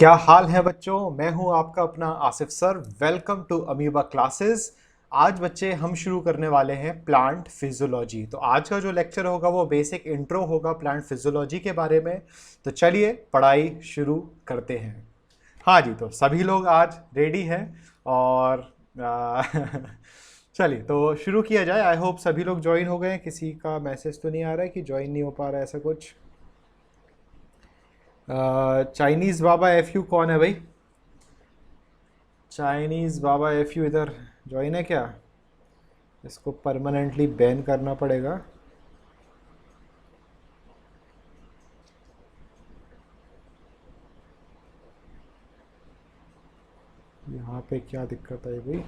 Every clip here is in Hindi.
क्या हाल है बच्चों। मैं हूं आपका अपना Asif sir. Welcome to Amoeba Classes. आज बच्चे हम शुरू करने वाले हैं प्लांट फिजियोलॉजी। तो आज का जो लेक्चर होगा वो बेसिक इंट्रो होगा प्लांट फिजियोलॉजी के बारे में। तो चलिए पढ़ाई शुरू करते हैं। हाँ जी, तो सभी लोग आज रेडी हैं और चलिए तो शुरू किया जाए। आई होप सभी लोग ज्वाइन हो गए हैं। किसी का मैसेज तो नहीं आ रहा है कि ज्वाइन नहीं हो पा रहा है, ऐसा कुछ। चाइनीज़ बाबा एफ यू कौन है भाई? चाइनीज़ बाबा एफ यू इधर ज्वाइन है क्या? इसको परमानेंटली बैन करना पड़ेगा। यहाँ पे क्या दिक्कत है भाई?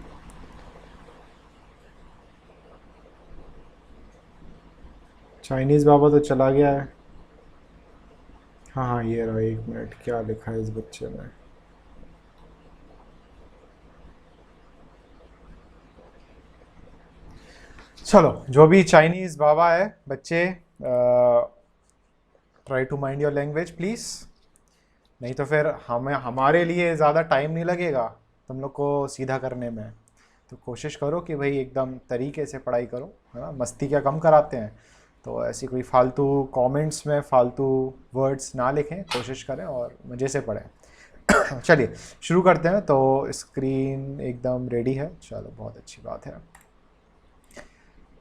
चाइनीज़ बाबा तो चला गया है। हाँ हाँ, ये रहा। एक मिनट, क्या लिखा है इस बच्चे में? चलो, जो भी चाइनीज़ बाबा है बच्चे, try to mind your language please. नहीं तो फिर हमें हमारे लिए ज़्यादा टाइम नहीं लगेगा तुम लोग को सीधा करने में। तो कोशिश करो कि भाई एकदम तरीके से पढ़ाई करो, है ना। मस्ती क्या कम कराते हैं, तो ऐसी कोई फालतू कमेंट्स में फालतू वर्ड्स ना लिखें, कोशिश करें और मज़े से पढ़ें। चलिए शुरू करते हैं। तो स्क्रीन एकदम रेडी है, चलो बहुत अच्छी बात है।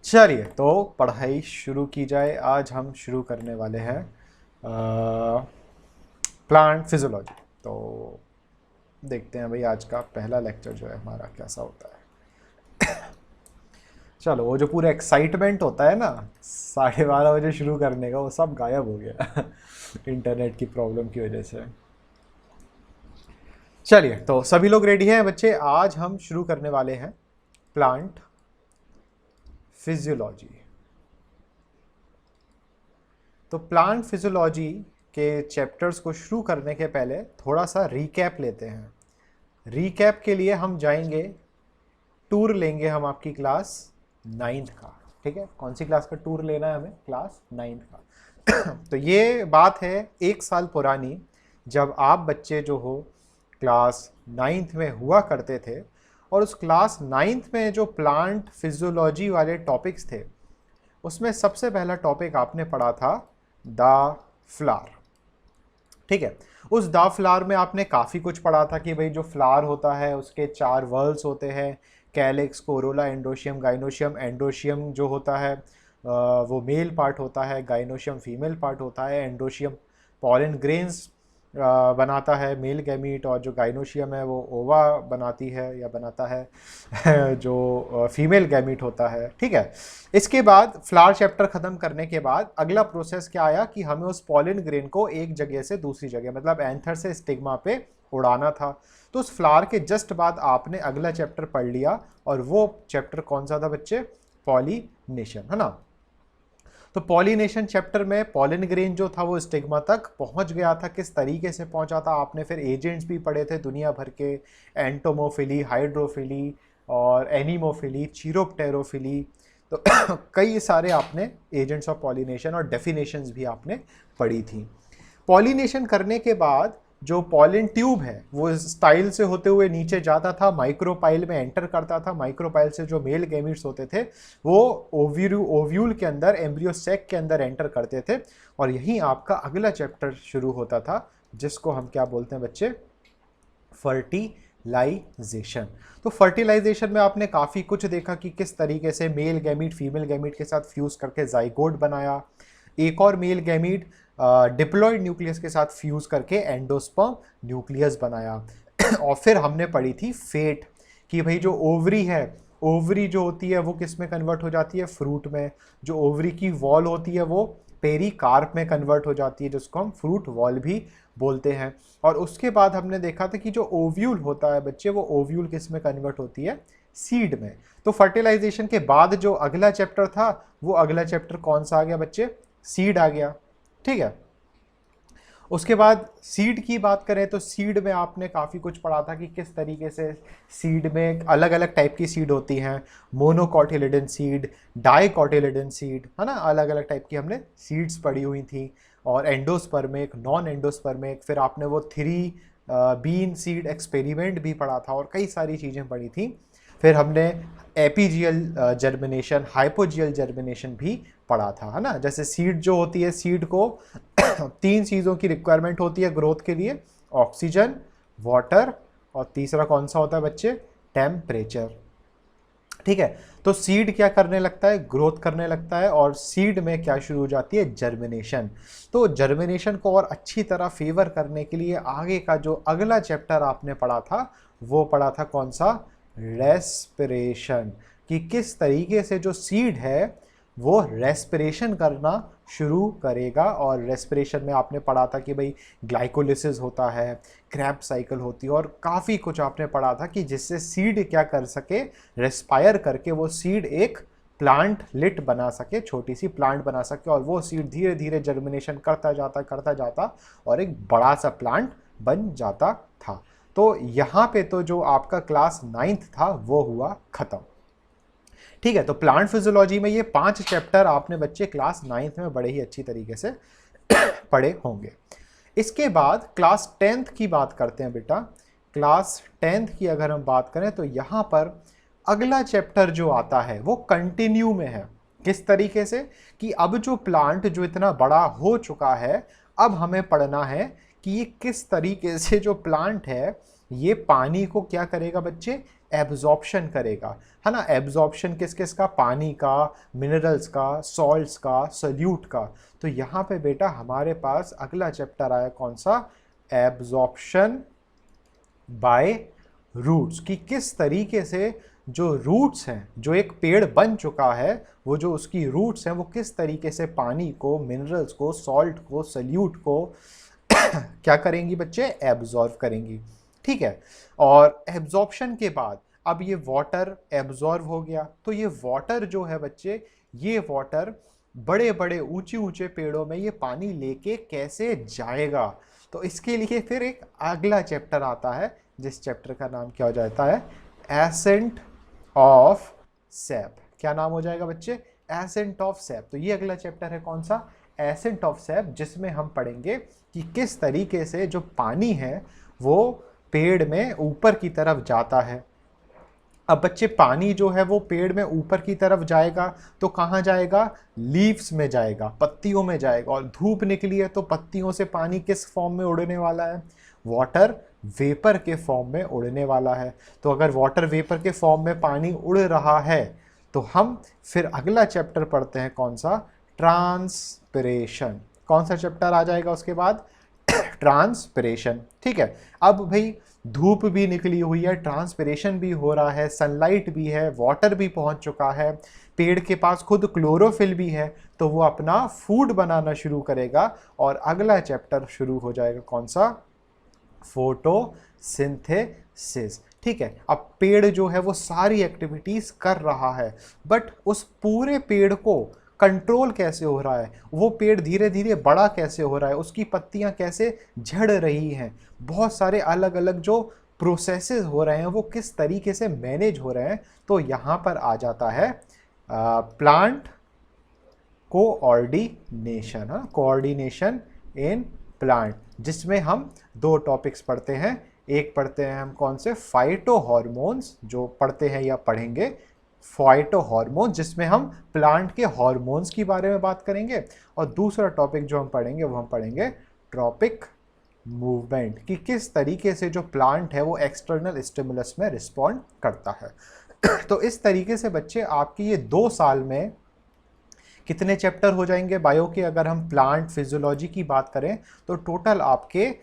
चलिए तो पढ़ाई शुरू की जाए। आज हम शुरू करने वाले हैं प्लांट फिजियोलॉजी। तो देखते हैं भाई आज का पहला लेक्चर जो है हमारा कैसा होता है। चलो, वो जो पूरा एक्साइटमेंट होता है ना 12:30 बजे शुरू करने का, वो सब गायब हो गया इंटरनेट की प्रॉब्लम की वजह से। चलिए तो सभी लोग रेडी हैं बच्चे। आज हम शुरू करने वाले हैं प्लांट फिजियोलॉजी। तो प्लांट फिजियोलॉजी के चैप्टर्स को शुरू करने के पहले थोड़ा सा रीकैप लेते हैं। रीकैप के लिए हम जाएंगे, टूर लेंगे हम आपकी क्लास 9th का। ठीक है, कौन सी क्लास का टूर लेना है हमें? क्लास 9th का। तो ये बात है 1 साल पुरानी, जब आप बच्चे जो हो क्लास 9th में हुआ करते थे। और उस क्लास 9th में जो प्लांट फिजियोलॉजी वाले टॉपिक्स थे, उसमें सबसे पहला टॉपिक आपने पढ़ा था द फ्लावर। ठीक है, उस द फ्लावर में आपने काफ़ी कुछ पढ़ा था कि भाई जो फ्लावर होता है उसके 4 वर्ल्स होते हैं, calyx, Corolla, androecium, gynoecium. Androecium जो होता है वो मेल पार्ट होता है, गाइनोशियम फीमेल पार्ट होता है। एंडोशियम पॉलन ग्रेन्स बनाता है मेल गैमीट, और जो गाइनोशियम है वो ओवा बनाती है या बनाता है जो फीमेल गैमीट होता है। ठीक है, इसके बाद फ्लावर चैप्टर ख़त्म करने के बाद अगला प्रोसेस क्या आया कि हमें उस पॉलन ग्रेन को एक जगह से दूसरी जगह, मतलब एंथर से स्टिग्मा पे उड़ाना था। तो उस फ्लावर के जस्ट बाद आपने अगला चैप्टर पढ़ लिया, और वो चैप्टर कौन सा था बच्चे? पॉलिनेशन, है ना। तो पॉलिनेशन चैप्टर में पॉलन ग्रेन जो था वो स्टिग्मा तक पहुंच गया था। किस तरीके से पहुंचा था आपने फिर एजेंट्स भी पढ़े थे दुनिया भर के, एंटोमोफिली, हाइड्रोफिली और एनीमोफिली, चीरोप्टेरोफिली। तो कई सारे आपने एजेंट्स ऑफ पॉलिनेशन और डेफिनेशंस भी आपने पढ़ी थी। पॉलिनेशन करने के बाद जो पॉलन ट्यूब है वो स्टाइल से होते हुए नीचे जाता था, माइक्रोपाइल में एंटर करता था। माइक्रोपाइल से जो मेल गैमीट्स होते थे वो ओव्यूल के अंदर, एम्ब्रियो सैक के अंदर एंटर करते थे, और यहीं आपका अगला चैप्टर शुरू होता था, जिसको हम क्या बोलते हैं बच्चे? फर्टिलाइजेशन। तो फर्टिलाइजेशन में आपने काफ़ी कुछ देखा कि किस तरीके से मेल गैमीट फीमेल गैमीट के साथ फ्यूज़ करके जाइगोट बनाया, एक और मेल गैमीट डिप्लॉयड न्यूक्लियस के साथ फ्यूज़ करके एंडोस्पर्म न्यूक्लियस बनाया। और फिर हमने पढ़ी थी फेट, कि भाई जो ओवरी है, ओवरी जो होती है वो किस में कन्वर्ट हो जाती है? फ्रूट में। जो ओवरी की वॉल होती है वो पेरिकार्प में कन्वर्ट हो जाती है, जिसको हम फ्रूट वॉल भी बोलते हैं। और उसके बाद हमने देखा था कि जो ओव्यूल होता है बच्चे, वो ओव्यूल किस में कन्वर्ट होती है? सीड में। तो फर्टिलाइजेशन के बाद जो अगला चैप्टर था, वो अगला चैप्टर कौन सा आ गया बच्चे? सीड आ गया। ठीक है, उसके बाद सीड की बात करें तो सीड में आपने काफ़ी कुछ पढ़ा था कि किस तरीके से सीड में अलग अलग टाइप की सीड होती हैं। मोनोकॉटिलिडन सीड, डाइकॉटिलिडन सीड, है ना। अलग अलग टाइप की हमने सीड्स पढ़ी हुई थी। और एंडोस्पर्मिक, नॉन एंडोस्पर्मिक, फिर आपने वो 3 बीन सीड एक्सपेरिमेंट भी पढ़ा था और कई सारी चीज़ें पढ़ी थी। फिर हमने एपीजियल जर्मिनेशन, हाइपोजियल जर्मिनेशन भी पढ़ा था, है ना। जैसे सीड जो होती है, सीड को 3 चीज़ों की रिक्वायरमेंट होती है ग्रोथ के लिए, ऑक्सीजन, वाटर और तीसरा कौन सा होता है बच्चे, टेम्परेचर। ठीक है, तो सीड क्या करने लगता है, ग्रोथ करने लगता है, और सीड में क्या शुरू हो जाती है, जर्मिनेशन। तो जर्मिनेशन को और अच्छी तरह फेवर करने के लिए आगे का जो अगला चैप्टर आपने पढ़ा था वो पढ़ा था कौन सा, रेस्पिरेशन, कि किस तरीके से जो सीड है वो रेस्पिरेशन करना शुरू करेगा। और रेस्पिरेशन में आपने पढ़ा था कि भाई ग्लाइकोलिसिस होता है, क्रैब साइकिल होती है, और काफ़ी कुछ आपने पढ़ा था कि जिससे सीड क्या कर सके, रेस्पायर करके वो सीड एक प्लांट लिट बना सके, छोटी सी प्लांट बना सके, और वो सीड धीरे धीरे जर्मिनेशन करता जाता और एक बड़ा सा प्लांट बन जाता था। तो यहाँ पे तो जो आपका क्लास 9th था वो हुआ खत्म। ठीक है, तो प्लांट फिजियोलॉजी में ये 5 चैप्टर आपने बच्चे क्लास 9th में बड़े ही अच्छी तरीके से पढ़े होंगे। इसके बाद क्लास 10th की बात करते हैं बेटा। क्लास 10th की अगर हम बात करें तो यहाँ पर अगला चैप्टर जो आता है वो कंटिन्यू में है। किस तरीके से कि अब जो प्लांट जो इतना बड़ा हो चुका है, अब हमें पढ़ना है कि ये किस तरीके से जो प्लांट है ये पानी को क्या करेगा बच्चे, एब्जॉर्प्शन करेगा, है ना। एब्जॉर्प्शन किस किस का, पानी का, मिनरल्स का, सॉल्ट्स का, सल्यूट का। तो यहाँ पे बेटा हमारे पास अगला चैप्टर आया कौन सा, एब्जॉर्प्शन बाय रूट्स, कि किस तरीके से जो रूट्स हैं, जो एक पेड़ बन चुका है, वो जो उसकी रूट्स हैं वो किस तरीके से पानी को, मिनरल्स को, सॉल्ट को, सल्यूट को क्या करेंगी बच्चे, एब्जॉर्व करेंगी। ठीक है, और एब्जॉर्प्शन के बाद अब ये वाटर एब्जॉर्व हो गया, तो ये वाटर जो है बच्चे, ये वाटर बड़े बड़े ऊंचे ऊंचे पेड़ों में ये पानी लेके कैसे जाएगा। तो इसके लिए फिर एक अगला चैप्टर आता है जिस चैप्टर का नाम क्या हो जाता है, एसेंट ऑफ सैप। क्या नाम हो जाएगा बच्चे, एसेंट ऑफ सैप। तो ये अगला चैप्टर है कौन सा, एसेंट ऑफ सैप, जिसमें हम पढ़ेंगे कि किस तरीके से जो पानी है वो पेड़ में ऊपर की तरफ जाता है। अब बच्चे पानी जो है वो पेड़ में ऊपर की तरफ जाएगा तो कहाँ जाएगा, लीव्स में जाएगा, पत्तियों में जाएगा, और धूप निकली है तो पत्तियों से पानी किस फॉर्म में उड़ने वाला है, वाटर वेपर के फॉर्म में उड़ने वाला है। तो अगर वाटर वेपर के फॉर्म में पानी उड़ रहा है तो हम फिर अगला चैप्टर पढ़ते हैं कौन सा, ट्रांसपिरेशन। कौन सा चैप्टर आ जाएगा उसके बाद, ट्रांसपिरेशन। ठीक है, अब भाई धूप भी निकली हुई है, ट्रांसपिरेशन भी हो रहा है, सनलाइट भी है, वाटर भी पहुंच चुका है, पेड़ के पास खुद क्लोरोफिल भी है, तो वो अपना फूड बनाना शुरू करेगा, और अगला चैप्टर शुरू हो जाएगा कौन सा, फोटोसिंथेसिस। ठीक है, अब पेड़ जो है वो सारी एक्टिविटीज कर रहा है, बट उस पूरे पेड़ को कंट्रोल कैसे हो रहा है, वो पेड़ धीरे धीरे बड़ा कैसे हो रहा है, उसकी पत्तियां कैसे झड़ रही हैं, बहुत सारे अलग अलग जो प्रोसेसेस हो रहे हैं वो किस तरीके से मैनेज हो रहे हैं। तो यहाँ पर आ जाता है प्लांट कोऑर्डिनेशन, हाँ, कोऑर्डिनेशन इन प्लांट, जिसमें हम 2 टॉपिक्स पढ़ते हैं। एक पढ़ते हैं हम कौन से, फाइटो हॉर्मोन्स, जो पढ़ते हैं या पढ़ेंगे फाइटो हार्मोन, जिसमें हम प्लांट के हार्मोन्स के बारे में बात करेंगे, और दूसरा टॉपिक जो हम पढ़ेंगे वो हम पढ़ेंगे ट्रॉपिक मूवमेंट, कि किस तरीके से जो प्लांट है वो एक्सटर्नल स्टिमुलस में रिस्पॉन्ड करता है। तो इस तरीके से बच्चे आपकी ये 2 साल में कितने चैप्टर हो जाएंगे बायो के, अगर हम प्लांट फिजियोलॉजी की बात करें तो टोटल आपके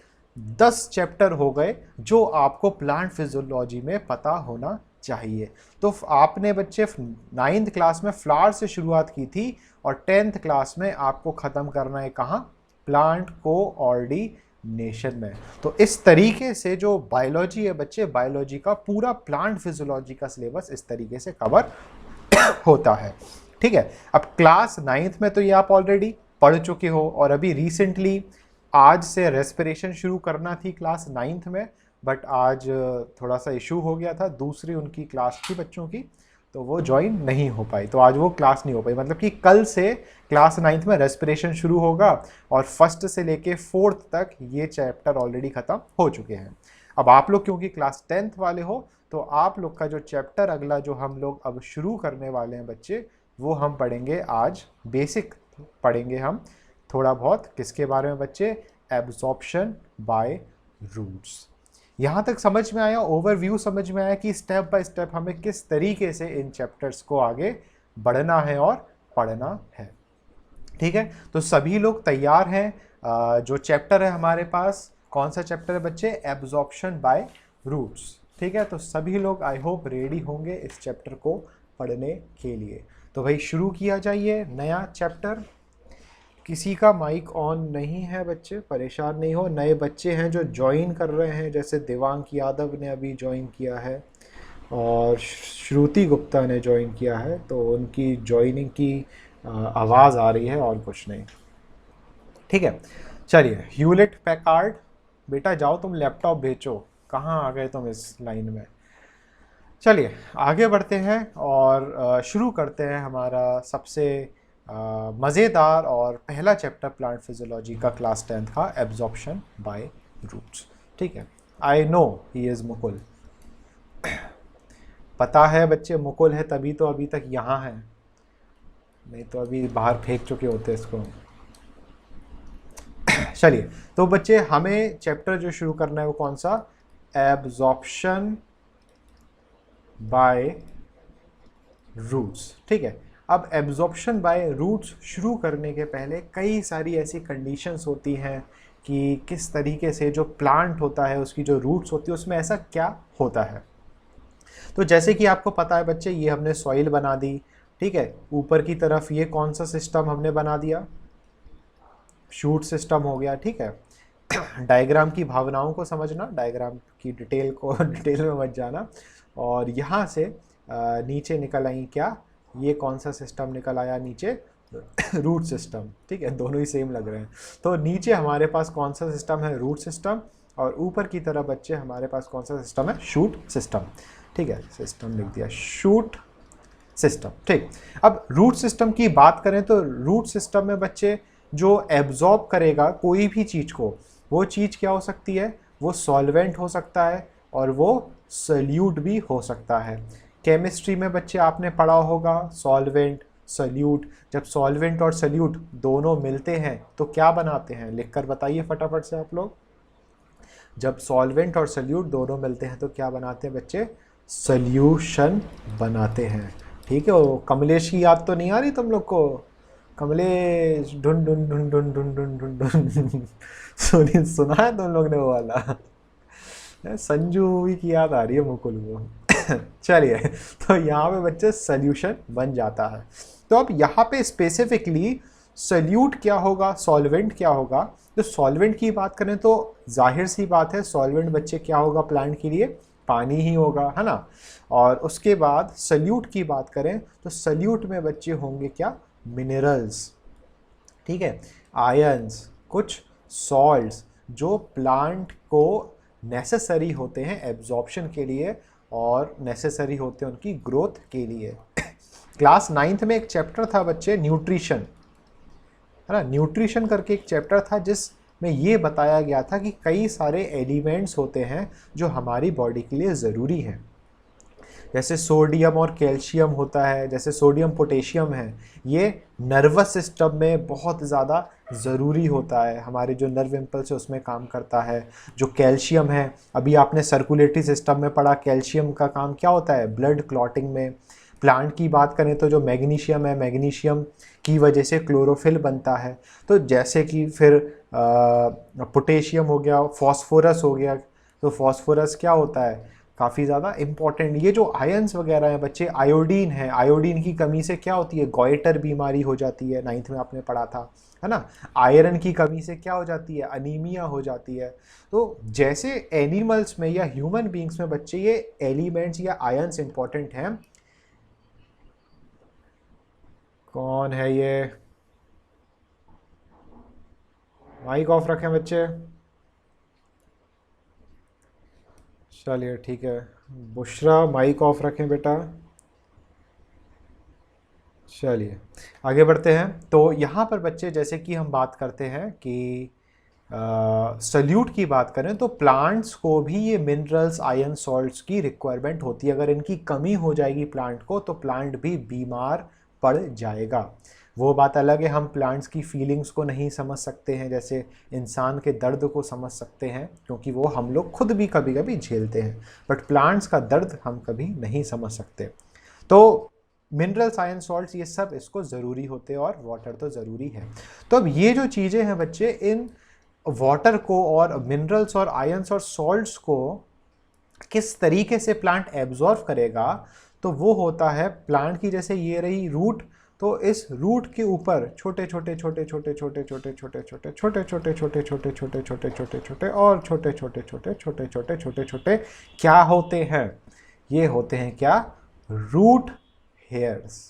10 चैप्टर हो गए जो आपको प्लांट फिजियोलॉजी में पता होना चाहिए। तो आपने बच्चे 9th क्लास में फ्लावर से शुरुआत की थी और 10th क्लास में आपको ख़त्म करना है कहाँ, प्लांट कोऑर्डिनेशन में। तो इस तरीके से जो बायोलॉजी है बच्चे, बायोलॉजी का पूरा प्लांट फिजियोलॉजी का सिलेबस इस तरीके से कवर होता है। ठीक है, अब क्लास 9th में तो ये आप ऑलरेडी पढ़ चुके हो, और अभी रिसेंटली आज से रेस्पिरेशन शुरू करना थी क्लास 9th में, बट आज थोड़ा सा इशू हो गया था, दूसरी उनकी क्लास थी बच्चों की, तो वो ज्वाइन नहीं हो पाई, तो आज वो क्लास नहीं हो पाई। मतलब कि कल से क्लास 9th में रेस्पिरेशन शुरू होगा और फर्स्ट से लेके 4th तक ये चैप्टर ऑलरेडी ख़त्म हो चुके हैं। अब आप लोग क्योंकि क्लास 10th वाले हो, तो आप लोग का जो चैप्टर अगला जो हम लोग अब शुरू करने वाले हैं बच्चे, वो हम पढ़ेंगे आज। बेसिक पढ़ेंगे हम थोड़ा बहुत, किसके बारे में बच्चे? Absorption by roots. यहाँ तक समझ में आया, ओवरव्यू समझ में आया कि स्टेप बाय स्टेप हमें किस तरीके से इन चैप्टर्स को आगे बढ़ना है और पढ़ना है। ठीक है, तो सभी लोग तैयार हैं। जो चैप्टर है हमारे पास, कौन सा चैप्टर है बच्चे? Absorption by roots. ठीक है, तो सभी लोग आई होप रेडी होंगे इस चैप्टर को पढ़ने के लिए। तो भाई शुरू किया जाइए नया चैप्टर। किसी का माइक ऑन नहीं है बच्चे, परेशान नहीं हो। नए बच्चे हैं जो ज्वाइन कर रहे हैं, जैसे देवांग यादव ने अभी ज्वाइन किया है और श्रुति गुप्ता ने ज्वाइन किया है, तो उनकी ज्वाइनिंग की आवाज़ आ रही है और कुछ नहीं। ठीक है, चलिए। ह्यूलेट पैकार्ड, बेटा जाओ तुम लैपटॉप बेचो, कहाँ आ गए तुम इस लाइन में। चलिए आगे बढ़ते हैं और शुरू करते हैं हमारा सबसे मज़ेदार और पहला चैप्टर प्लांट फिजियोलॉजी का क्लास 10th का, एब्जॉर्प्शन बाय रूट्स। ठीक है, I know he is Mukul. पता है बच्चे मुकुल है, तभी तो अभी तक यहाँ है, नहीं तो अभी बाहर फेंक चुके होते इसको। चलिए, तो बच्चे हमें चैप्टर जो शुरू करना है वो कौन सा? Absorption by roots. ठीक है, अब एब्जॉर्प्शन बाय रूट्स शुरू करने के पहले कई सारी ऐसी कंडीशंस होती हैं कि किस तरीके से जो प्लांट होता है उसकी जो रूट्स होती है उसमें ऐसा क्या होता है। तो जैसे कि आपको पता है बच्चे, ये हमने सॉइल बना दी। ठीक है, ऊपर की तरफ ये कौन सा सिस्टम हमने बना दिया? शूट सिस्टम हो गया। ठीक है, डायग्राम की भावनाओं को समझना, डायग्राम की डिटेल को डिटेल में मत जाना। और यहाँ से नीचे निकल आई क्या? ये कौन सा सिस्टम निकल आया नीचे? Root system. ठीक है, दोनों ही सेम लग रहे हैं। तो नीचे हमारे पास कौन सा सिस्टम है? Root system. और ऊपर की तरफ बच्चे हमारे पास कौन सा सिस्टम है? Shoot system. ठीक है, सिस्टम लिख दिया, शूट सिस्टम। ठीक, अब रूट सिस्टम की बात करें तो रूट सिस्टम में बच्चे जो एब्जॉर्ब करेगा कोई भी चीज़ को, वो चीज़ क्या हो सकती है? वो सॉल्वेंट हो सकता है और वो सल्यूट भी हो सकता है। केमिस्ट्री में बच्चे आपने पढ़ा होगा सॉल्वेंट सल्यूट। जब सॉल्वेंट और सल्यूट दोनों मिलते हैं तो क्या बनाते हैं? लिखकर बताइए फटाफट से आप लोग। जब सॉल्वेंट और सल्यूट दोनों मिलते हैं तो क्या बनाते हैं बच्चे? सल्यूशन बनाते हैं। ठीक है, वो कमलेश की याद तो नहीं आ रही तुम लोग को? कमलेश ढूंढ ढूंढ ढूंढ ढूंढ ढूंढ ढूंढ ढूंढ ढूंढ सुनी, सुना है तुम लोग ने वो वाला? संजू मूवी की याद आ रही है मुकुल को। चलिए, तो यहाँ पे बच्चे सल्यूशन बन जाता है। तो अब यहाँ पे स्पेसिफिकली सल्यूट क्या होगा, सॉल्वेंट क्या होगा? तो सॉल्वेंट की बात करें तो जाहिर सी बात है, सॉल्वेंट बच्चे क्या होगा प्लांट के लिए? पानी ही होगा, है ना। और उसके बाद सल्यूट की बात करें तो सल्यूट में बच्चे होंगे क्या? मिनरल्स। ठीक है, आयंस, कुछ सॉल्ट्स जो प्लांट को नेसेसरी होते हैं एब्जॉर्प्शन के लिए और नेसेसरी होते हैं उनकी ग्रोथ के लिए। क्लास 9th में एक चैप्टर था बच्चे, न्यूट्रिशन, है ना। न्यूट्रिशन करके एक चैप्टर था जिसमें ये बताया गया था कि कई सारे एलिमेंट्स होते हैं जो हमारी बॉडी के लिए ज़रूरी हैं। जैसे सोडियम और कैल्शियम होता है, जैसे सोडियम पोटेशियम है, ये नर्वस सिस्टम में बहुत ज़्यादा ज़रूरी होता है, हमारे जो नर्व इम्पल्स है उसमें काम करता है। जो कैल्शियम है, अभी आपने सर्कुलेटरी सिस्टम में पढ़ा, कैल्शियम का काम क्या होता है? ब्लड क्लॉटिंग में। प्लांट की बात करें तो जो मैग्नीशियम है, मैग्नीशियम की वजह से क्लोरोफिल बनता है। तो जैसे कि फिर पोटेशियम हो गया, फॉस्फोरस हो गया, तो फॉस्फोरस क्या होता है? काफ़ी ज़्यादा इम्पॉर्टेंट। ये जो आयंस वगैरह हैं बच्चे, आयोडीन है, आयोडीन की कमी से क्या होती है? गॉइटर बीमारी हो जाती है, 9th में आपने पढ़ा था, है ना। आयरन की कमी से क्या हो जाती है? अनीमिया हो जाती है। तो जैसे एनिमल्स में या ह्यूमन बींग्स में बच्चे ये एलिमेंट्स या आयंस इंपॉर्टेंट हैं। कौन है ये? माइक ऑफ रखें बच्चे। चलिए ठीक है, बुशरा माइक ऑफ रखें बेटा। चलिए आगे बढ़ते हैं। तो यहाँ पर बच्चे जैसे कि हम बात करते हैं कि सल्यूट की बात करें तो प्लांट्स को भी ये मिनरल्स आयरन सॉल्ट्स की रिक्वायरमेंट होती है। अगर इनकी कमी हो जाएगी प्लांट को तो प्लांट भी बीमार पड़ जाएगा। वो बात अलग है, हम प्लांट्स की फीलिंग्स को नहीं समझ सकते हैं जैसे इंसान के दर्द को समझ सकते हैं, क्योंकि वो हम लोग खुद भी कभी कभी झेलते हैं, बट प्लांट्स का दर्द हम कभी नहीं समझ सकते। तो मिनरल्स आयरन सॉल्ट्स ये सब इसको ज़रूरी होते हैं और वाटर तो ज़रूरी है। तो अब ये जो चीज़ें हैं बच्चे, इन वाटर को और मिनरल्स और आयंस और सॉल्ट्स को किस तरीके से प्लांट एब्जॉर्व करेगा, तो वो होता है प्लांट की जैसे ये रही रूट, तो इस रूट के ऊपर छोटे छोटे छोटे छोटे छोटे छोटे छोटे छोटे छोटे छोटे छोटे छोटे छोटे छोटे छोटे छोटे और छोटे छोटे छोटे छोटे छोटे छोटे छोटे क्या होते हैं, ये होते हैं क्या, रूट हेयर्स।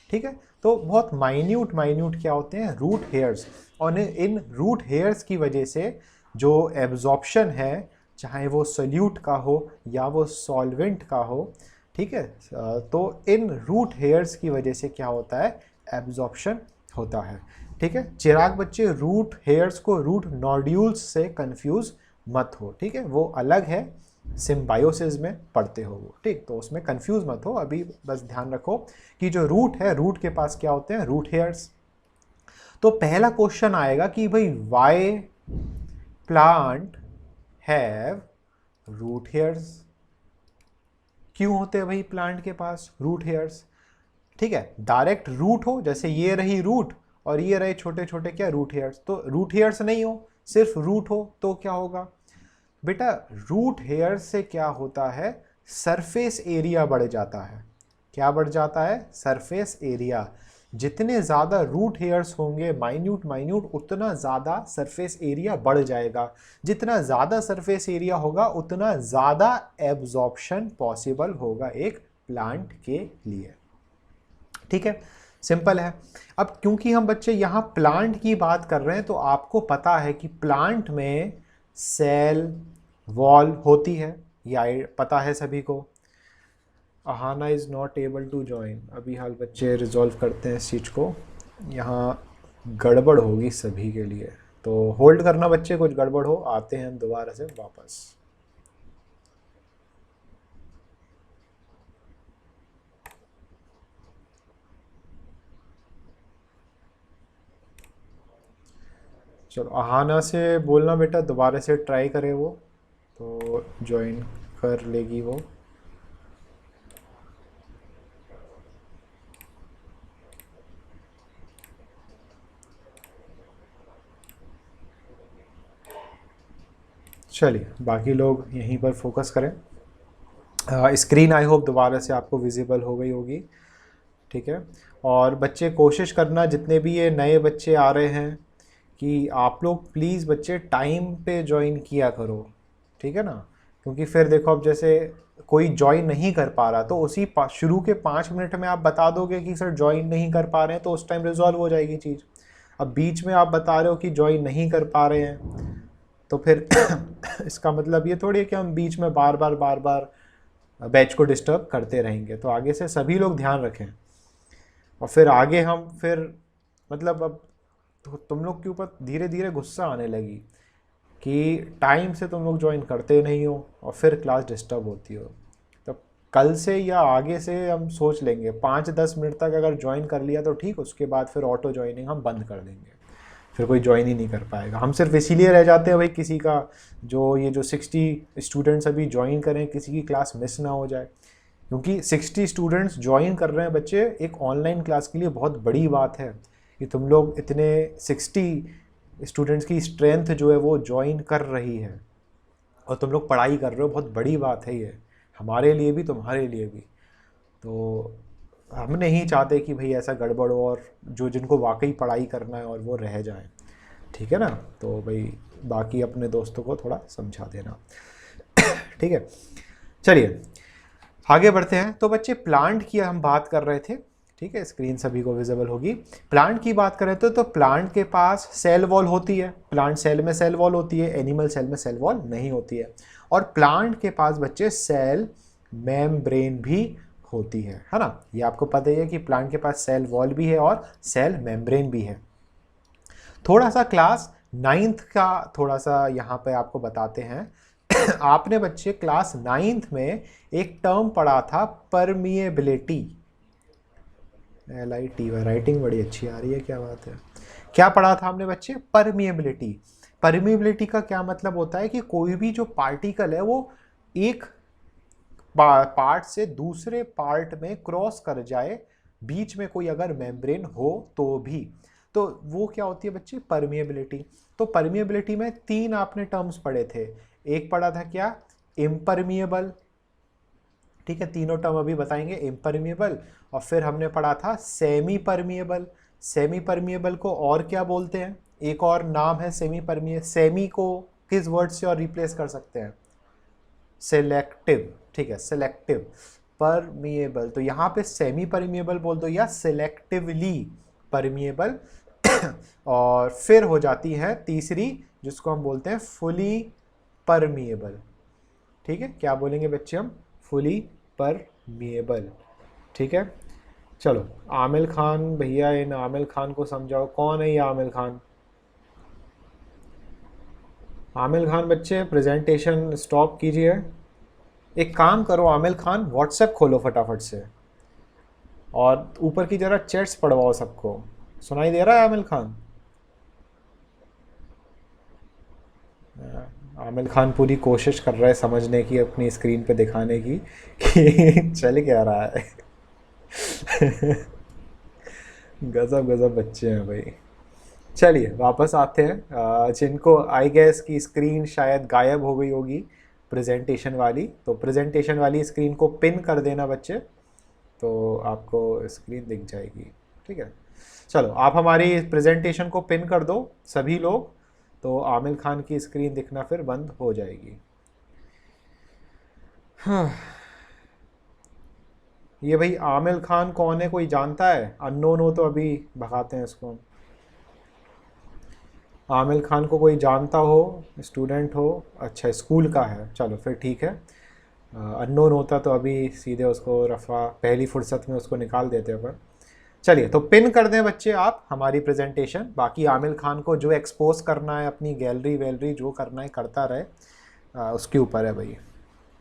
ठीक है, तो बहुत माइन्यूट माइन्यूट क्या होते हैं, रूट हेयर्स। और इन रूट हेयर्स की वजह से जो एब्जॉर्प्शन है, चाहे वो सल्यूट का हो या वो सॉल्वेंट का हो, ठीक है, तो इन रूट हेयर्स की वजह से क्या होता है, एब्जॉर्प्शन होता है। ठीक है, चिराग बच्चे रूट हेयर्स को रूट नोड्यूल्स से कंफ्यूज मत हो, ठीक है, वो अलग है, सिम्बायोसिस में पढ़ते हो वो, ठीक, तो उसमें कंफ्यूज मत हो। अभी बस ध्यान रखो कि जो रूट है, रूट के पास क्या होते हैं, रूट हेयर्स। तो पहला क्वेश्चन आएगा कि भाई why plant have root hairs, क्यों होते हैं भाई प्लांट के पास रूट हेयर्स। ठीक है, डायरेक्ट रूट हो, जैसे ये रही रूट और ये रहे छोटे छोटे क्या, रूट हेयर्स, तो रूट हेयर्स नहीं हो, सिर्फ रूट हो तो क्या होगा बेटा, रूट हेयर से क्या होता है, सरफेस एरिया बढ़ जाता है। क्या बढ़ जाता है, सरफेस एरिया। जितने ज़्यादा रूट हेयर्स होंगे माइन्यूट माइन्यूट, उतना ज़्यादा सरफेस एरिया बढ़ जाएगा। जितना ज़्यादा सरफेस एरिया होगा उतना ज़्यादा एब्जॉर्प्शन पॉसिबल होगा एक प्लांट के लिए। ठीक है, सिंपल है। अब क्योंकि हम बच्चे यहाँ प्लांट की बात कर रहे हैं तो आपको पता है कि प्लांट में सेल वॉल होती है, या पता है सभी को। Ahana is not able to join, अभी हाल बच्चे रिजॉल्व करते हैं इस चीज़ को, यहाँ गड़बड़ होगी सभी के लिए, तो होल्ड करना बच्चे, कुछ गड़बड़ हो आते हैं दोबारा से वापस। चलो अहाना से बोलना बेटा दोबारा से ट्राई करे वो, तो ज्वाइन कर लेगी वो। चलिए बाकी लोग यहीं पर फोकस करें। स्क्रीन आई होप दोबारा से आपको विजिबल हो गई होगी। ठीक है, और बच्चे कोशिश करना, जितने भी ये नए बच्चे आ रहे हैं, कि आप लोग प्लीज़ बच्चे टाइम पे ज्वाइन किया करो, ठीक है ना, क्योंकि फिर देखो अब जैसे कोई ज्वाइन नहीं कर पा रहा तो उसी शुरू के 5 मिनट में आप बता दोगे कि सर ज्वाइन नहीं कर पा रहे हैं, तो उस टाइम रिजॉल्व हो जाएगी चीज़। अब बीच में आप बता रहे हो कि ज्वाइन नहीं कर पा रहे हैं, तो फिर इसका मतलब ये थोड़ी है कि हम बीच में बार बार बैच को डिस्टर्ब करते रहेंगे। तो आगे से सभी लोग ध्यान रखें, और फिर आगे हम फिर मतलब अब तो तुम लोग के ऊपर धीरे धीरे गुस्सा आने लगी कि टाइम से तुम लोग ज्वाइन करते नहीं हो और फिर क्लास डिस्टर्ब होती हो। तो कल से या आगे से हम सोच लेंगे 5-10 मिनट तक अगर ज्वाइन कर लिया तो ठीक, उसके बाद फिर ऑटो ज्वाइनिंग हम बंद कर देंगे, फिर कोई ज्वाइन ही नहीं कर पाएगा। हम सिर्फ इसीलिए रह जाते हैं भाई किसी का जो 60 स्टूडेंट्स अभी ज्वाइन करें, किसी की क्लास मिस ना हो जाए, क्योंकि 60 स्टूडेंट्स ज्वाइन कर रहे हैं बच्चे एक ऑनलाइन क्लास के लिए बहुत बड़ी बात है कि तुम लोग इतने 60 स्टूडेंट्स की स्ट्रेंथ जो है वो ज्वाइन कर रही है और तुम लोग पढ़ाई कर रहे हो, बहुत बड़ी बात है ये, हमारे लिए भी तुम्हारे लिए भी। तो हम नहीं चाहते कि भाई ऐसा गड़बड़ हो और जो जिनको वाकई पढ़ाई करना है और वो रह जाएं, ठीक है ना। तो भाई बाकी अपने दोस्तों को थोड़ा समझा देना, ठीक है। चलिए आगे बढ़ते हैं। तो बच्चे प्लांट की हम बात कर रहे थे, ठीक है, स्क्रीन सभी को विजिबल होगी। प्लांट की बात करें तो प्लांट के पास सेल वॉल होती है, प्लांट सेल में सेल वॉल होती है, एनिमल सेल में सेल वॉल नहीं होती है। और प्लांट के पास बच्चे सेल मेम्ब्रेन भी होती है ना। ये आपको पता ही है कि प्लांट के पास सेल वॉल भी है और सेल मेम्ब्रेन भी है। थोड़ा सा क्लास 9th का थोड़ा सा यहाँ पे आपको बताते हैं। आपने बच्चे क्लास 9th में एक टर्म पढ़ा था, परमिएबिलिटी। LIT, राइटिंग बड़ी अच्छी आ रही है, क्या बात है। क्या पढ़ा था हमने बच्चे? परमिएबिलिटी। परमिएबिलिटी का क्या मतलब होता है कि कोई भी जो पार्टिकल है वो एक पार्ट से दूसरे पार्ट में क्रॉस कर जाए, बीच में कोई अगर मेम्ब्रेन हो तो भी, तो वो क्या होती है बच्चे? परमिएबिलिटी। तो परमिएबिलिटी में 3 आपने टर्म्स पढ़े थे। एक पढ़ा था क्या? इम्परमिएबल, ठीक है, तीनों टर्म अभी बताएंगे। इम्परमिएबल, और फिर हमने पढ़ा था सेमी परमिएबल। सेमी परमिएबल को और क्या बोलते हैं? एक और नाम है सेमी परमिएबल। सेमी को किस वर्ड से और रिप्लेस कर सकते हैं? सेलेक्टिव, ठीक है, सेलेक्टिव परमिएबल। तो यहाँ पे सेमी परमिएबल बोल दो या सिलेक्टिवली परमिएबल। और फिर हो जाती है तीसरी, जिसको हम बोलते हैं फुली परमिएबल। ठीक है, क्या बोलेंगे बच्चे हम? Fully permeable. ठीक है, चलो आमिल खान भैया, इन आमिल खान को समझाओ, कौन है ये आमिल खान? आमिल खान बच्चे प्रेजेंटेशन स्टॉप कीजिए। एक काम करो आमिल खान, व्हाट्सएप खोलो फटाफट से और ऊपर की जरा चैट्स पढ़वाओ सबको। सुनाई दे रहा है आमिल खान? आमिल खान पूरी कोशिश कर रहा है समझने की, अपनी स्क्रीन पे दिखाने की कि चल क्या रहा है। गजब गजब बच्चे हैं भाई। चलिए वापस आते हैं। जिनको आई गेस की स्क्रीन शायद गायब हो गई होगी प्रेजेंटेशन वाली, तो प्रेजेंटेशन वाली स्क्रीन को पिन कर देना बच्चे, तो आपको स्क्रीन दिख जाएगी। ठीक है, चलो आप हमारी प्रेजेंटेशन को पिन कर दो सभी लोग, तो आमिल खान की स्क्रीन दिखना फिर बंद हो जाएगी। हाँ, ये भाई आमिल खान कौन है, कोई जानता है? अननोन हो तो अभी भगाते हैं इसको। आमिल खान को कोई जानता हो, स्टूडेंट हो? अच्छा, स्कूल का है, चलो फिर ठीक है। अननोन होता तो अभी सीधे उसको रफ़ा पहली फुर्सत में उसको निकाल देते अपन। चलिए, तो पिन कर दें बच्चे आप हमारी प्रेजेंटेशन। बाकी आमिल खान को जो एक्सपोज करना है, अपनी गैलरी वैलरी जो करना है करता रहे, उसके ऊपर है भाई।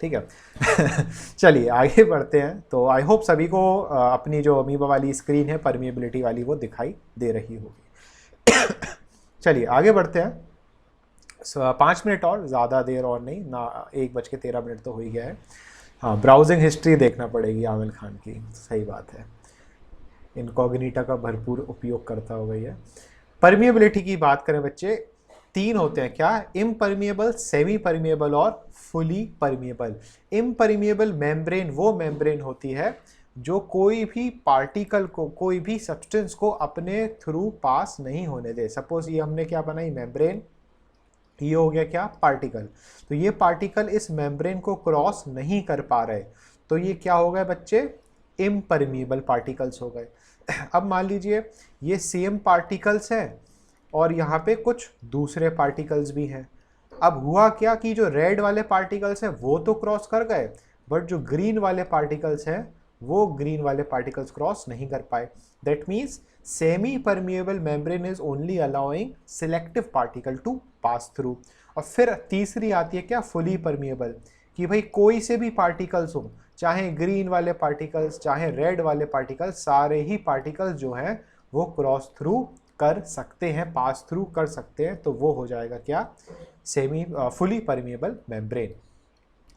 ठीक है। चलिए आगे बढ़ते हैं। तो आई होप सभी को अपनी जो अमीबा वाली स्क्रीन है परमिएबिलिटी वाली वो दिखाई दे रही होगी। चलिए आगे बढ़ते हैं। 5 मिनट और, ज़्यादा देर और नहीं ना, 1:13 तो हो ही गया है। हाँ, ब्राउजिंग हिस्ट्री देखना पड़ेगी आमिल खान की, सही बात है। इनकॉग्निटा का भरपूर उपयोग करता होगा ये। परमिएबिलिटी की बात करें बच्चे, 3 होते हैं क्या? इम्परमिएबल, सेमी परमिएबल और फुली परमिएबल। इम्परमिएबल मेम्ब्रेन वो मेम्ब्रेन होती है जो कोई भी पार्टिकल को, कोई भी सब्सटेंस को अपने थ्रू पास नहीं होने दे। सपोज ये हमने क्या बनाई? मेम्ब्रेन। ये हो गया क्या? पार्टिकल। तो ये पार्टिकल इस मेम्ब्रेन को क्रॉस नहीं कर पा रहे, तो ये क्या हो गए बच्चे? इम्परमिएबल पार्टिकल्स हो गए। अब मान लीजिए ये सेम पार्टिकल्स हैं और यहाँ पे कुछ दूसरे पार्टिकल्स भी हैं। अब हुआ क्या कि जो रेड वाले पार्टिकल्स हैं वो तो क्रॉस कर गए, बट जो ग्रीन वाले पार्टिकल्स हैं वो ग्रीन वाले पार्टिकल्स क्रॉस नहीं कर पाए। That means semi permeable membrane is only allowing selective particle to pass through. और फिर तीसरी आती है क्या? फुली परमिएबल, कि भाई कोई से भी पार्टिकल्स हो, चाहे ग्रीन वाले पार्टिकल्स चाहे रेड वाले पार्टिकल्स, सारे ही पार्टिकल्स जो हैं वो क्रॉस थ्रू कर सकते हैं, पास थ्रू कर सकते हैं, तो वो हो जाएगा क्या? Semi fully permeable membrane.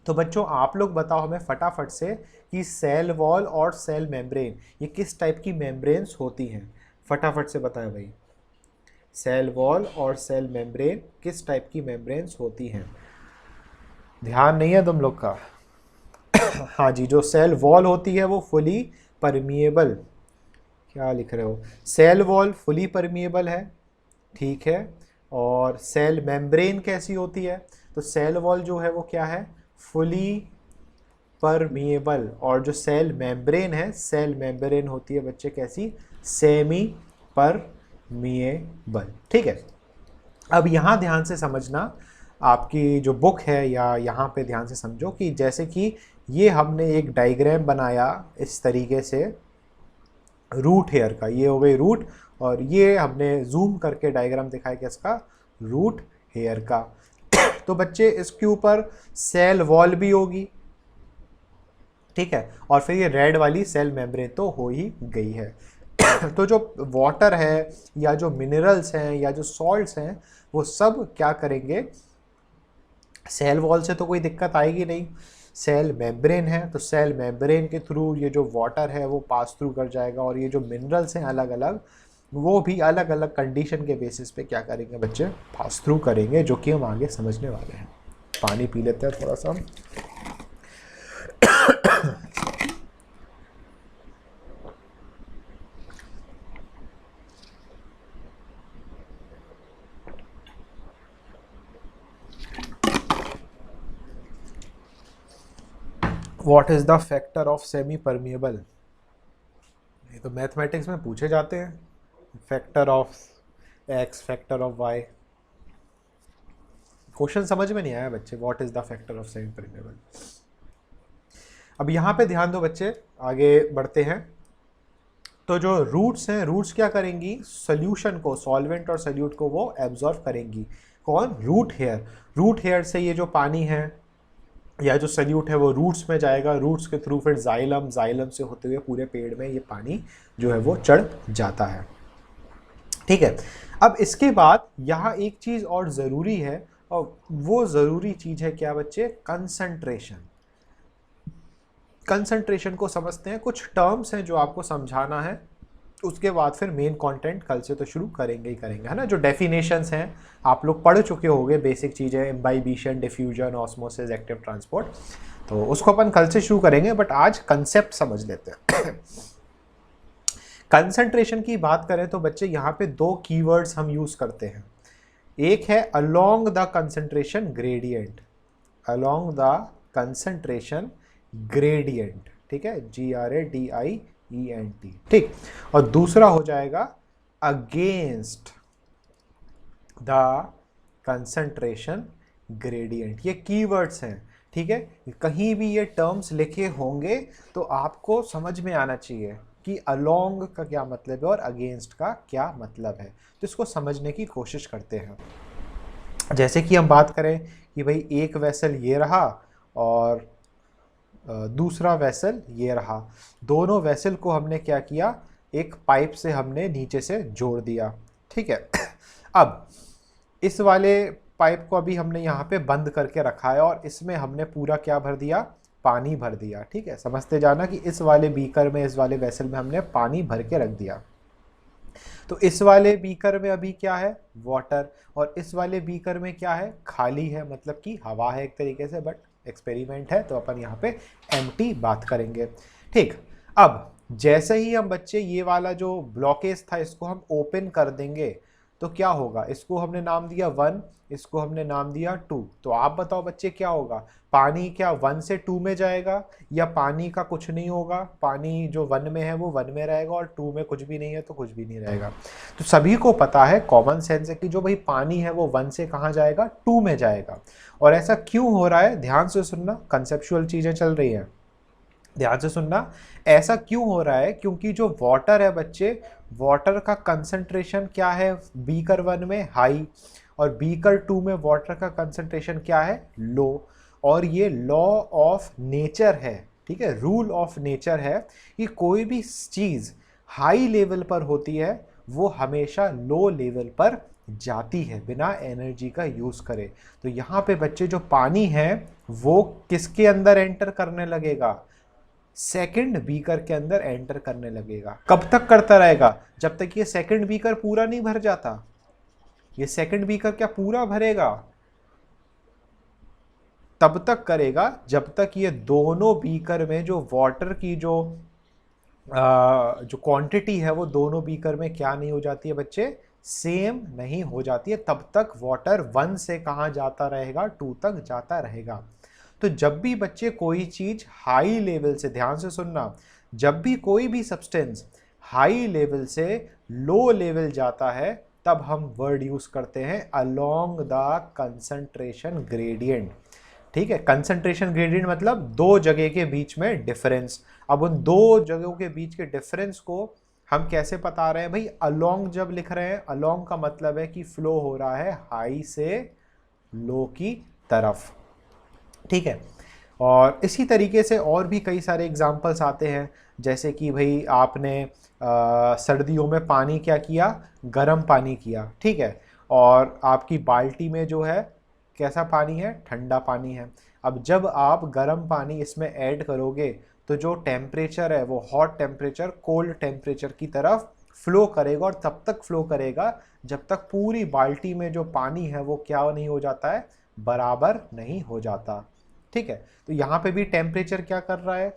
तो बच्चों आप लोग बताओ हमें फटाफट से कि सेल वॉल और सेल मेम्ब्रेन ये किस टाइप की मेम्ब्रेन्स होती हैं? फटाफट से बताएं भाई, सेल वॉल और सेल मेम्ब्रेन किस टाइप की मेम्ब्रेन्स होती हैं? ध्यान नहीं है तुम लोग का? हाँ जी, जो सेल वॉल होती है वो फुली परमिएबल, क्या लिख रहे हो? सेल वॉल फुली परमिएबल है, ठीक है। और सेल मेम्ब्रेन कैसी होती है? तो सेल वॉल जो है वो क्या है? Fully permeable. और जो सेल मेम्ब्रेन है, सेल मेम्ब्रेन होती है बच्चे कैसी? Semi permeable. ठीक है। अब यहाँ ध्यान से समझना, आपकी जो बुक है या यहाँ पे ध्यान से समझो कि जैसे कि ये हमने एक डायग्राम बनाया इस तरीके से रूट हेयर का, ये हो गई रूट, और ये हमने जूम करके डायग्राम दिखाया कि इसका रूट हेयर का। तो बच्चे इसके ऊपर सेल वॉल भी होगी, ठीक है, और फिर ये रेड वाली सेल मेम्ब्रेन तो हो ही गई है। तो जो वाटर है या जो मिनरल्स हैं या जो सॉल्ट्स हैं वो सब क्या करेंगे, सेल वॉल से तो कोई दिक्कत आएगी नहीं, सेल मेम्ब्रेन है तो सेल मेम्ब्रेन के थ्रू ये जो वाटर है वो पास थ्रू कर जाएगा, और ये जो मिनरल्स हैं अलग अलग, वो भी अलग अलग कंडीशन के बेसिस पे क्या करेंगे बच्चे, पास थ्रू करेंगे, जो कि हम आगे समझने वाले हैं। पानी पी लेते हैं थोड़ा सा। What is the factor of semi permeable, ये तो मैथमेटिक्स में पूछे जाते हैं, factor of x, factor of y. Question समझ में नहीं आया बच्चे, what is the factor of semi permeable. अब यहाँ पे ध्यान दो बच्चे, आगे बढ़ते हैं। तो जो रूट्स हैं, रूट्स क्या करेंगी, सोल्यूशन को, सॉल्वेंट और सोल्यूट को वो एब्जॉर्ब करेंगी। कौन, रूट हेयर। रूट हेयर से ये जो पानी है या जो सोल्यूट है वो रूट्स में जाएगा, रूट्स के थ्रू फिर जाइलम, जाइलम से होते हुए पूरे पेड़ में ये पानी जो है वो चढ़ जाता है, ठीक है। अब इसके बाद यहाँ एक चीज़ और ज़रूरी है, और वो ज़रूरी चीज़ है क्या बच्चे, कंसंट्रेशन। कंसंट्रेशन को समझते हैं, कुछ टर्म्स हैं जो आपको समझाना है, उसके बाद फिर मेन कंटेंट कल से तो शुरू करेंगे ही करेंगे, है ना। जो डेफिनेशंस हैं आप लोग पढ़ चुके होंगे, बेसिक चीज़ें, imbibition, diffusion, osmosis, active transport, तो उसको अपन कल से शुरू करेंगे, बट आज कंसेप्ट समझ लेते हैं। कंसंट्रेशन की बात करें तो बच्चे यहाँ पे दो कीवर्ड्स हम यूज़ करते हैं। एक है along the concentration gradient, along the concentration gradient, ठीक है, GRADIENT, ठीक। और दूसरा हो जाएगा अगेंस्ट द कंसंट्रेशन ग्रेडियंट। ये कीवर्ड्स हैं, ठीक है। कहीं भी ये टर्म्स लिखे होंगे तो आपको समझ में आना चाहिए कि अलोंग का क्या मतलब है और अगेंस्ट का क्या मतलब है, तो इसको समझने की कोशिश करते हैं। जैसे कि हम बात करें कि भाई एक वेसल ये रहा और दूसरा वेसल ये रहा, दोनों वेसल को हमने क्या किया, एक पाइप से हमने नीचे से जोड़ दिया, ठीक है। अब इस वाले पाइप को अभी हमने यहाँ पे बंद करके रखा है और इसमें हमने पूरा क्या भर दिया, पानी भर दिया, ठीक है। समझते जाना कि इस वाले बीकर में, इस वाले वेसल में हमने पानी भर के रख दिया। तो इस वाले बीकर में अभी क्या है, वाटर, और इस वाले बीकर में क्या है, खाली है, मतलब कि हवा है एक तरीके से, बट एक्सपेरिमेंट है तो अपन यहाँ पे एम्प्टी बात करेंगे, ठीक। अब जैसे ही हम बच्चे ये वाला जो ब्लॉकेज था इसको हम ओपन कर देंगे तो क्या होगा, इसको हमने नाम दिया 1, इसको हमने नाम दिया 2, तो आप बताओ बच्चे क्या होगा, पानी क्या 1 से 2 में जाएगा या पानी का कुछ नहीं होगा, पानी जो 1 में है वो 1 में रहेगा और 2 में कुछ भी नहीं है तो कुछ भी नहीं रहेगा। तो सभी को पता है, कॉमन सेंस है कि जो भाई पानी है वो 1 से कहाँ जाएगा, 2 में जाएगा। और ऐसा क्यों हो रहा है, ध्यान से सुनना, कंसेप्चुअल चीज़ें चल रही हैं, ध्यान से सुनना। ऐसा क्यों हो रहा है, क्योंकि जो वाटर है बच्चे, वाटर का कंसंट्रेशन क्या है बीकर 1 में, हाई, और बीकर 2 में वाटर का कंसंट्रेशन क्या है, लो। और ये लॉ ऑफ नेचर है, ठीक है, रूल ऑफ नेचर है कि कोई भी चीज़ हाई लेवल पर होती है वो हमेशा लो लेवल पर जाती है बिना एनर्जी का यूज़ करे। तो यहाँ पे बच्चे जो पानी है वो किसके अंदर एंटर करने लगेगा, सेकंड बीकर के अंदर एंटर करने लगेगा। कब तक करता रहेगा, जब तक ये सेकंड बीकर पूरा नहीं भर जाता। ये सेकंड बीकर क्या पूरा भरेगा, तब तक करेगा जब तक ये दोनों बीकर में जो वाटर की जो क्वांटिटी है वो दोनों बीकर में क्या नहीं हो जाती है बच्चे, सेम नहीं हो जाती है। तब तक वाटर 1 से कहाँ जाता रहेगा, 2 तक जाता रहेगा। तो जब भी बच्चे कोई चीज़ हाई लेवल से, ध्यान से सुनना, जब भी कोई भी सब्सटेंस हाई लेवल से लो लेवल जाता है तब हम वर्ड यूज़ करते हैं अलोंग द कंसंट्रेशन ग्रेडियंट, ठीक है। कंसंट्रेशन ग्रेडियंट मतलब दो जगह के बीच में डिफरेंस। अब उन दो जगहों के बीच के डिफरेंस को हम कैसे बता रहे हैं भाई? अलोंग जब लिख रहे हैं, अलोंग का मतलब है कि फ्लो हो रहा है हाई से लो की तरफ, ठीक है। और इसी तरीके से और भी कई सारे एग्जाम्पल्स आते हैं, जैसे कि भाई आपने सर्दियों में पानी क्या किया? गर्म पानी किया, ठीक है। और आपकी बाल्टी में जो है कैसा पानी है? ठंडा पानी है। अब जब आप गर्म पानी इसमें ऐड करोगे तो जो टेम्परेचर है वो हॉट टेम्परेचर कोल्ड टेम्परेचर की तरफ फ्लो करेगा, और तब तक फ्लो करेगा जब तक पूरी बाल्टी में जो पानी है वो क्या नहीं हो जाता है? बराबर नहीं हो जाता, ठीक है। तो यहाँ पे भी टेम्परेचर क्या कर रहा है?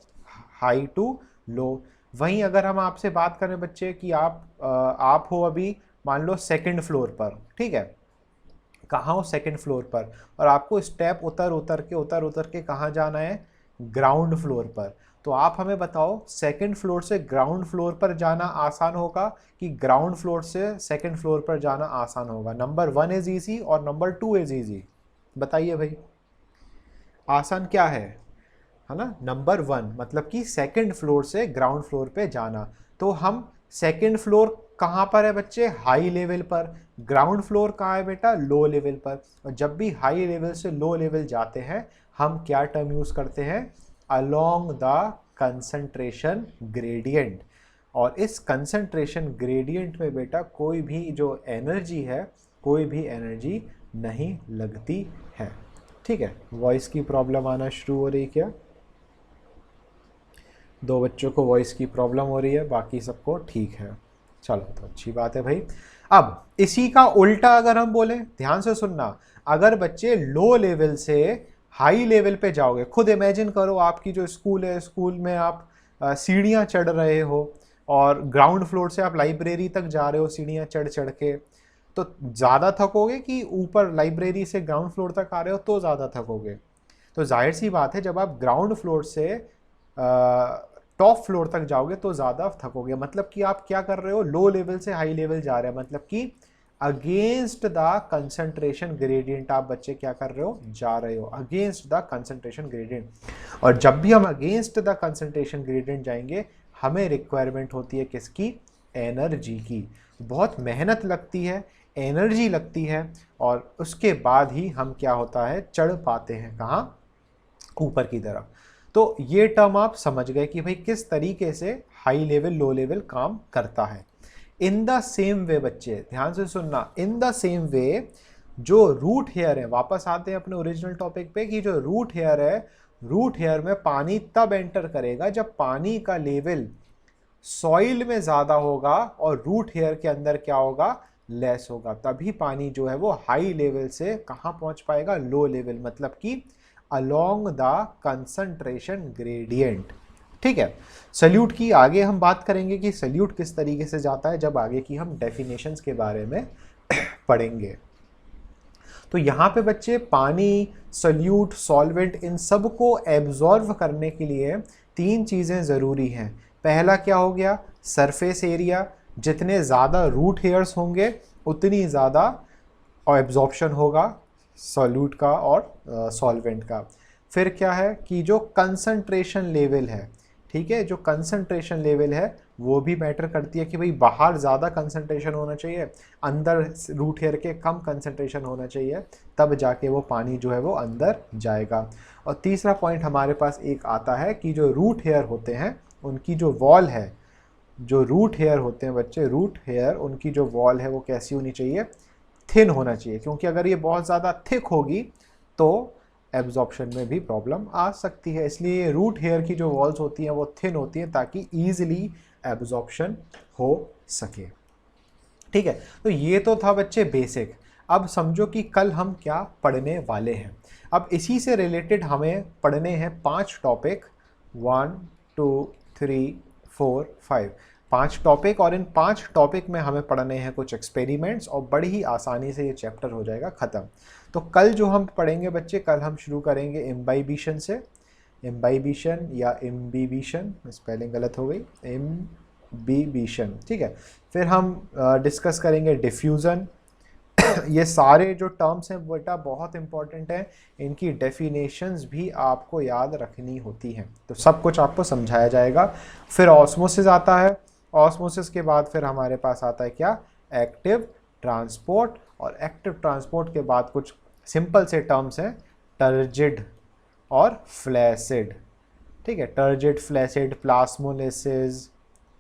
High to low. वहीं अगर हम आपसे बात करें बच्चे कि आप हो अभी मान लो सेकंड फ्लोर पर, ठीक है। कहाँ हो? सेकंड फ्लोर पर। और आपको स्टेप उतर के कहाँ जाना है? ग्राउंड फ्लोर पर। तो आप हमें बताओ, सेकंड फ्लोर से ग्राउंड फ्लोर पर जाना आसान होगा कि ग्राउंड फ्लोर से सेकंड फ्लोर पर जाना आसान होगा? नंबर 1 इज ईजी और नंबर 2 इज ईजी। बताइए भाई, आसान क्या है ना? नंबर 1 मतलब कि सेकंड फ्लोर से ग्राउंड फ्लोर पे जाना। तो हम सेकंड फ्लोर कहाँ पर है बच्चे? हाई लेवल पर। ग्राउंड फ्लोर कहाँ है बेटा? लो लेवल पर। और जब भी हाई लेवल से लो लेवल जाते हैं हम क्या टर्म यूज करते हैं? Along the concentration gradient. और इस कंसंट्रेशन ग्रेडियंट में बेटा कोई भी जो एनर्जी है, कोई भी एनर्जी नहीं लगती है, ठीक है। वॉइस की प्रॉब्लम आना शुरू हो रही क्या? दो बच्चों को वॉइस की प्रॉब्लम हो रही है, बाकी सबको ठीक है। चलो तो अच्छी बात है भाई। अब इसी का उल्टा अगर हम बोलें, ध्यान से सुनना, अगर बच्चे लो लेवल से हाई लेवल पे जाओगे, खुद इमेजिन करो आपकी जो स्कूल है, स्कूल में आप सीढ़ियाँ चढ़ रहे हो और ग्राउंड फ्लोर से आप लाइब्रेरी तक जा रहे हो सीढ़ियाँ चढ़ चढ़ के, तो ज़्यादा थकोगे कि ऊपर लाइब्रेरी से ग्राउंड फ्लोर तक आ रहे हो तो ज़्यादा थकोगे? तो जाहिर सी बात है जब आप ग्राउंड फ्लोर से टॉप फ्लोर तक जाओगे तो ज़्यादा थकोगे। मतलब कि आप क्या कर रहे हो? लो लेवल से हाई लेवल जा रहे हैं, मतलब कि अगेंस्ट द कंसंट्रेशन ग्रेडियंट आप बच्चे क्या कर रहे हो? जा रहे हो अगेंस्ट द कंसंट्रेशन ग्रेडियंट। और जब भी हम अगेंस्ट द कंसंट्रेशन ग्रेडियंट जाएंगे हमें रिक्वायरमेंट होती है किसकी? एनर्जी की। बहुत मेहनत लगती है, एनर्जी लगती है, और उसके बाद ही हम क्या होता है? चढ़ पाते हैं कहाँ? ऊपर की तरफ। तो ये टर्म आप समझ गए कि भाई किस तरीके से हाई लेवल लो लेवल काम करता है। इन द सेम वे बच्चे ध्यान से सुनना, इन द सेम वे जो रूट हेयर है, वापस आते हैं अपने ओरिजिनल टॉपिक पे कि जो रूट हेयर है, रूट हेयर में पानी तब एंटर करेगा जब पानी का लेवल सॉइल में ज़्यादा होगा और रूट हेयर के अंदर क्या होगा? लेस होगा। तभी पानी जो है वो हाई लेवल से कहाँ पहुँच पाएगा? लो लेवल, मतलब कि अलोंग द कंसंट्रेशन ग्रेडियंट, ठीक है। सल्यूट की आगे हम बात करेंगे कि सल्यूट किस तरीके से जाता है जब आगे की हम डेफिनेशंस के बारे में पढ़ेंगे। तो यहाँ पे बच्चे पानी, सल्यूट, सॉल्वेंट, इन सब को एब्जॉर्व करने के लिए तीन चीज़ें ज़रूरी हैं। पहला क्या हो गया? Surface area. जितने ज़्यादा रूट हेयर्स होंगे उतनी ज़्यादा एब्जॉर्प्शन होगा सॉल्यूट का और सॉल्वेंट का। फिर क्या है कि जो कंसंट्रेशन लेवल है, ठीक है, जो कंसंट्रेशन लेवल है वो भी मैटर करती है कि भाई बाहर ज़्यादा कंसंट्रेशन होना चाहिए, अंदर रूट हेयर के कम कंसंट्रेशन होना चाहिए, तब जाके वो पानी जो है वो अंदर जाएगा। और तीसरा पॉइंट हमारे पास एक आता है कि जो रूट हेयर होते हैं उनकी जो वॉल है, जो रूट हेयर होते हैं बच्चे, रूट हेयर, उनकी जो वॉल है वो कैसी होनी चाहिए? थिन होना चाहिए, क्योंकि अगर ये बहुत ज़्यादा थिक होगी तो एब्जॉर्प्शन में भी प्रॉब्लम आ सकती है। इसलिए रूट हेयर की जो वॉल्स होती हैं वो थिन होती हैं ताकि ईजिली एब्जॉर्प्शन हो सके, ठीक है। तो ये तो था बच्चे बेसिक। अब समझो कि कल हम क्या पढ़ने वाले हैं। अब इसी से रिलेटेड हमें पढ़ने हैं 5 टॉपिक, 1 2 3 4 5, 5 टॉपिक, और इन 5 टॉपिक में हमें पढ़ने हैं कुछ एक्सपेरिमेंट्स, और बड़ी ही आसानी से ये चैप्टर हो जाएगा ख़त्म। तो कल जो हम पढ़ेंगे बच्चे, कल हम शुरू करेंगे इम्बाइबिशन से, इम्बाइबिशन या इम्बिबिशन, स्पेलिंग गलत हो गई, इम्बिबिशन, ठीक है। फिर हम डिस्कस करेंगे डिफ्यूज़न, ये सारे जो टर्म्स हैं बेटा बहुत इंपॉर्टेंट हैं, इनकी डेफिनेशंस भी आपको याद रखनी होती हैं, तो सब कुछ आपको समझाया जाएगा। फिर ऑस्मोसिस आता है, ऑस्मोसिस के बाद फिर हमारे पास आता है क्या, एक्टिव ट्रांसपोर्ट, और एक्टिव ट्रांसपोर्ट के बाद कुछ सिंपल से टर्म्स हैं, टर्जिड और फ्लैसिड, ठीक है, टर्जिड, फ्लैसिड, प्लाज्मोलिसिस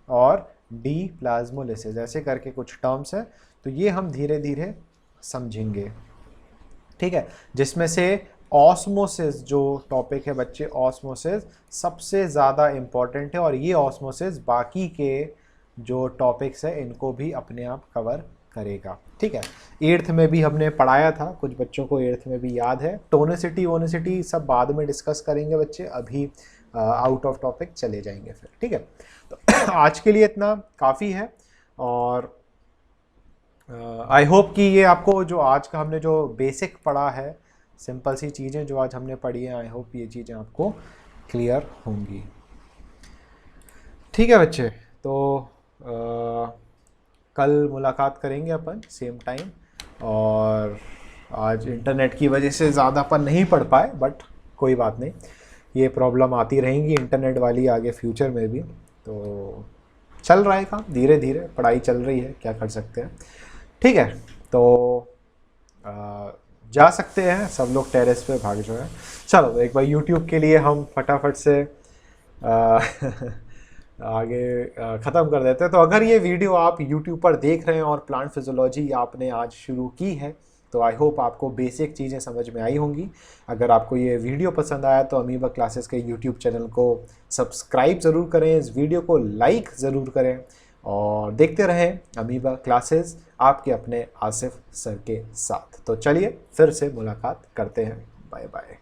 और डी प्लाज्मोलिसिस, ऐसे करके कुछ टर्म्स हैं, तो ये हम धीरे धीरे समझेंगे, ठीक है। जिसमें से ऑस्मोसिस जो टॉपिक है बच्चे, ऑस्मोसिस सबसे ज़्यादा इम्पॉर्टेंट है, और ये ऑस्मोसिस बाकी के जो टॉपिक्स है इनको भी अपने आप कवर करेगा, ठीक है। 8th में भी हमने पढ़ाया था, कुछ बच्चों को 8th में भी याद है। टोनिसिटी वोनिसिटी सब बाद में डिस्कस करेंगे बच्चे, अभी आउट ऑफ टॉपिक चले जाएंगे फिर, ठीक है। तो आज के लिए इतना काफ़ी है, और आई होप कि ये आपको जो आज का हमने जो बेसिक पढ़ा है, सिंपल सी चीज़ें जो आज हमने पढ़ी हैं, आई होप ये चीज़ें आपको क्लियर होंगी, ठीक है बच्चे। तो कल मुलाकात करेंगे अपन सेम टाइम, और आज इंटरनेट की वजह से ज़्यादा अपन नहीं पढ़ पाए, बट कोई बात नहीं, ये प्रॉब्लम आती रहेंगी इंटरनेट वाली आगे फ्यूचर में भी, तो चल रहा है काम, धीरे धीरे पढ़ाई चल रही है, क्या कर सकते हैं, ठीक है। तो जा सकते हैं सब लोग टेरेस पे, भाग जो है। चलो एक बार यूट्यूब के लिए हम फटाफट से आगे ख़त्म कर देते हैं। तो अगर ये वीडियो आप यूट्यूब पर देख रहे हैं और प्लांट फिजियोलॉजी आपने आज शुरू की है, तो आई होप आपको बेसिक चीज़ें समझ में आई होंगी। अगर आपको ये वीडियो पसंद आया तो अमीबा क्लासेस के यूट्यूब चैनल को सब्सक्राइब ज़रूर करें, इस वीडियो को लाइक ज़रूर करें, और देखते रहें अमीबा क्लासेस आपके अपने आसिफ सर के साथ। तो चलिए फिर से मुलाकात करते हैं, बाय बाय।